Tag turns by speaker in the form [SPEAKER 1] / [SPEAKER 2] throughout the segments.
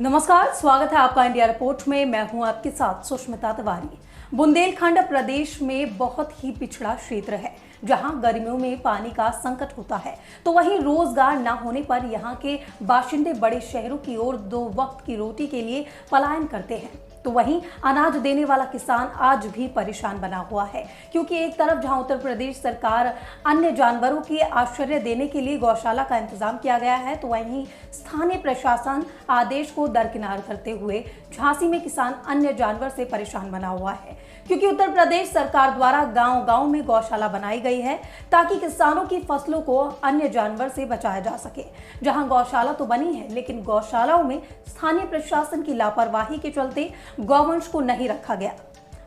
[SPEAKER 1] नमस्कार, स्वागत है आपका इंडिया रिपोर्ट में। मैं हूं आपके साथ सुष्मिता तिवारी। बुंदेलखंड प्रदेश में बहुत ही पिछड़ा क्षेत्र है, जहां गर्मियों में पानी का संकट होता है, तो वहीं रोजगार न होने पर यहां के बाशिंदे बड़े शहरों की ओर 2 वक्त की रोटी के लिए पलायन करते हैं। तो वहीं अनाज देने वाला किसान आज भी परेशान बना हुआ है, क्योंकि एक तरफ जहां उत्तर प्रदेश सरकार अन्य जानवरों की आश्रय देने के लिए गौशाला का इंतजाम किया गया है, तो वहीं स्थानीय प्रशासन आदेश को दरकिनार करते हुए झांसी में किसान अन्य जानवर से परेशान बना हुआ है, क्योंकि उत्तर प्रदेश सरकार द्वारा गांव-गांव में गौशाला बनाई गई है ताकि किसानों की फसलों को अन्य जानवर से बचाया जा सके। जहां गौशाला तो बनी है, लेकिन गौशालाओं में स्थानीय प्रशासन की लापरवाही के चलते गौवंश को नहीं रखा गया।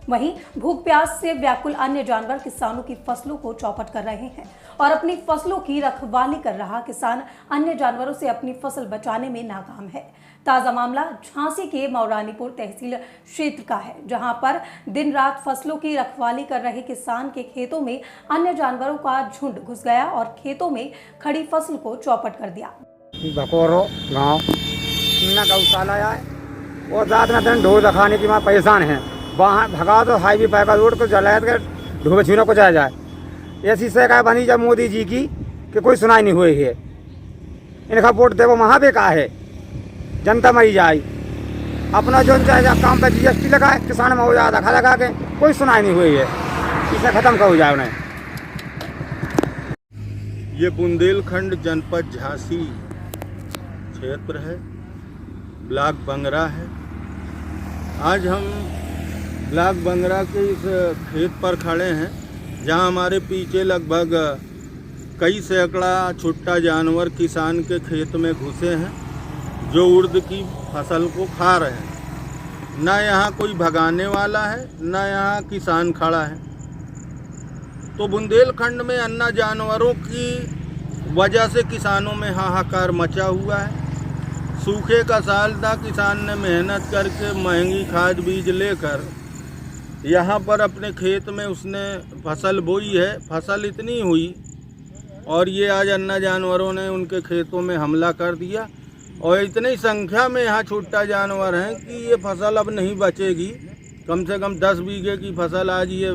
[SPEAKER 1] वहीं भूख प्यास से व्याकुल अन्य जानवर किसानों की फसलों को चौपट कर रहे हैं और अपनी फसलों की रखवाली कर रहा किसान अन्य जानवरों से अपनी फसल बचाने में नाकाम है। ताजा मामला झांसी के मौरानीपुर तहसील क्षेत्र का है, जहां पर दिन रात फसलों की रखवाली कर रहे किसान के खेतों में अन्य जानवरों का झुंड घुस गया और खेतों में खड़ी फसल को चौपट कर दिया।
[SPEAKER 2] बकोरो गाँव गौशाला है और रात में दिन ढोल रखाने की वहाँ परेशान है। वहाँ भगा दो हाईवे पैका रोड को जलाया कर ढोबे छीनों को जाया जाए। ऐसी सरकार बनी जब मोदी जी की कि कोई सुनाई नहीं हुई है। इनका वोट देवो वहाँ पे कहा है, जनता मरी जाए। अपना जो चाहे काम पे GST लगाए, किसान में हो जाए रखा लगा के, कोई सुनाई नहीं हुई है। इसे खत्म कर हो जाए उन्हें।
[SPEAKER 3] ये बुंदेलखंड जनपद झांसी क्षेत्र है, ब्लॉक बंगरा है। आज हम ब्लॉक बंगरा के इस खेत पर खड़े हैं, जहां हमारे पीछे लगभग कई सैकड़ा छुट्टा जानवर किसान के खेत में घुसे हैं, जो उड़द की फसल को खा रहे हैं। ना यहाँ कोई भगाने वाला है, ना यहाँ किसान खड़ा है। तो बुंदेलखंड में अन्य जानवरों की वजह से किसानों में हाहाकार मचा हुआ है। सूखे का साल था, किसान ने मेहनत करके महंगी खाद बीज लेकर यहाँ पर अपने खेत में उसने फसल बोई है। फसल इतनी हुई और ये आज अन्य जानवरों ने उनके खेतों में हमला कर दिया और इतनी संख्या में यहाँ छुट्टा जानवर हैं कि ये फसल अब नहीं बचेगी। कम से कम 10 बीघे की फसल आज ये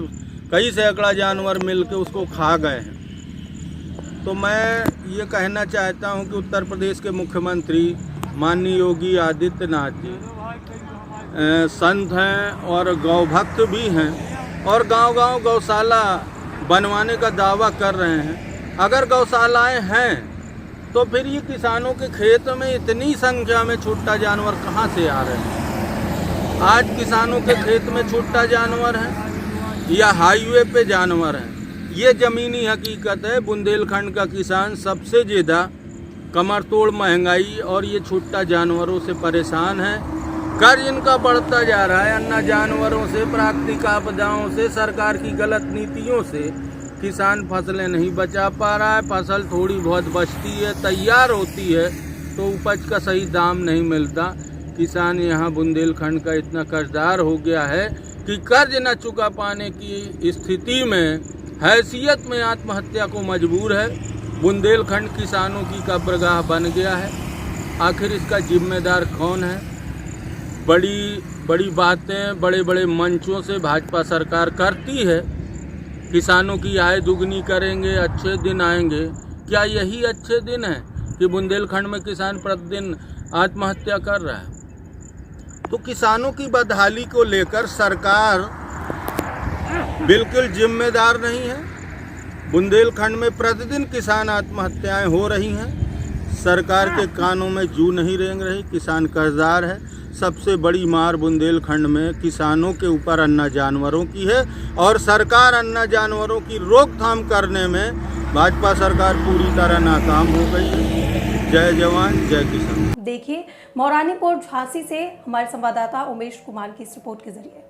[SPEAKER 3] कई सैकड़ा जानवर मिलके उसको खा गए हैं। तो मैं ये कहना चाहता हूँ कि उत्तर प्रदेश के मुख्यमंत्री माननीय योगी आदित्यनाथ जी संत हैं और गौभक्त भी हैं और गांव-गांव गौशाला बनवाने का दावा कर रहे हैं। अगर गौशालाएं हैं तो फिर ये किसानों के खेत में इतनी संख्या में छुट्टा जानवर कहां से आ रहे हैं? आज किसानों के खेत में छुट्टा जानवर हैं या हाईवे पे जानवर हैं, ये ज़मीनी हकीकत है। बुंदेलखंड का किसान सबसे ज़्यादा कमर तोड़ महंगाई और ये छुट्टा जानवरों से परेशान है। कर्ज इनका बढ़ता जा रहा है। अन्य जानवरों से, प्राकृतिक आपदाओं से, सरकार की गलत नीतियों से किसान फसलें नहीं बचा पा रहा है। फसल थोड़ी बहुत बचती है, तैयार होती है, तो उपज का सही दाम नहीं मिलता। किसान यहाँ बुंदेलखंड का इतना कर्जदार हो गया है कि कर्ज न चुका पाने की स्थिति में हैसियत में आत्महत्या को मजबूर है। बुंदेलखंड किसानों की कब्रगाह बन गया है। आखिर इसका जिम्मेदार कौन है? बड़ी बड़ी बातें बड़े बड़े मंचों से भाजपा सरकार करती है, किसानों की आय दुगनी करेंगे, अच्छे दिन आएंगे। क्या यही अच्छे दिन हैं कि बुंदेलखंड में किसान प्रतिदिन आत्महत्या कर रहा है? तो किसानों की बदहाली को लेकर सरकार बिल्कुल जिम्मेदार नहीं है। बुंदेलखंड में प्रतिदिन किसान आत्महत्याएं हो रही हैं। सरकार के कानों में जू नहीं रेंग रही। किसान कर्जदार है। सबसे बड़ी मार बुंदेलखंड में किसानों के ऊपर अन्य जानवरों की है और सरकार अन्य जानवरों की रोकथाम करने में भाजपा सरकार पूरी तरह नाकाम हो गई है। जय जवान जय किसान।
[SPEAKER 1] देखिए मौरानीपुर झांसी से हमारे संवाददाता उमेश कुमार की इस रिपोर्ट के जरिए।